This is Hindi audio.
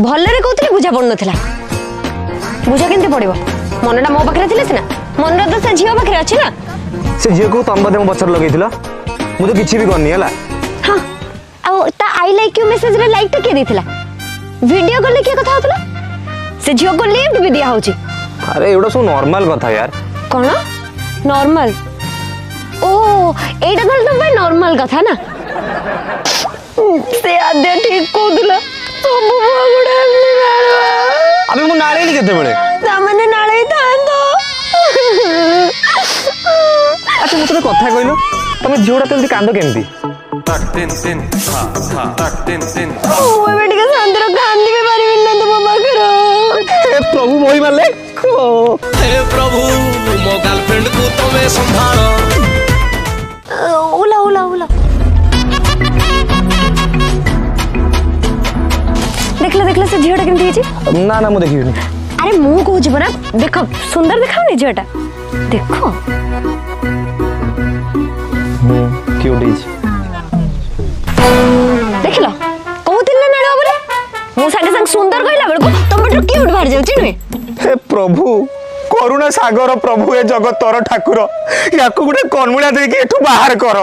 भलरे कहते बुझा पड़ नाला बुझा केमती पड़ो मनटा मो पाखे थे सीना मन तो से झील पाखे अच्छे ना से झील को तुम बोधे मो पचर लगे मुझे किसी भी करनी है हाँ आ आई लाइक यू मेसेज रे लाइक टा के देथिला वीडियो कॉल के कथा होतला से झील को लिफ्ट भी दिया होची अरे एडा सब नॉर्मल कथा यार कौन नॉर्मल ओ एटा तो तुम भाई नॉर्मल कथा ना से आद्य ठीक कहउतला सब गुडा अबे मु नाळे नी केते बेले सामान्य नाळे थांतो अच्छा मते कथा कहलो तमे झीलटा तंती कांदो केमती tak tin tin ha ha tak tin tin ओ बेटी के सांदर कांदी भी पारी बिना तो बाबा करो हे प्रभु मोही मारले हे प्रभु मो गर्लफ्रेंड को तुम्हें संभालो ओला ओला ओला देखला से झीलटा केमती हिची ना ना मु देखिबिनी अरे मु कहूची बना देखो सुंदर देखाओ झीलटा देखो क्यूट इज देखिलो कहूतिल ना नाड़ बाबू मु सागे संग सुंदर कहला बेलको तुम बटर क्यूट बाहर जाउची नुए हे प्रभु करुणा सागर प्रभु ए जगतर ठाकुर याकू गोटे कनमुड़ा देकी एठू बाहर कर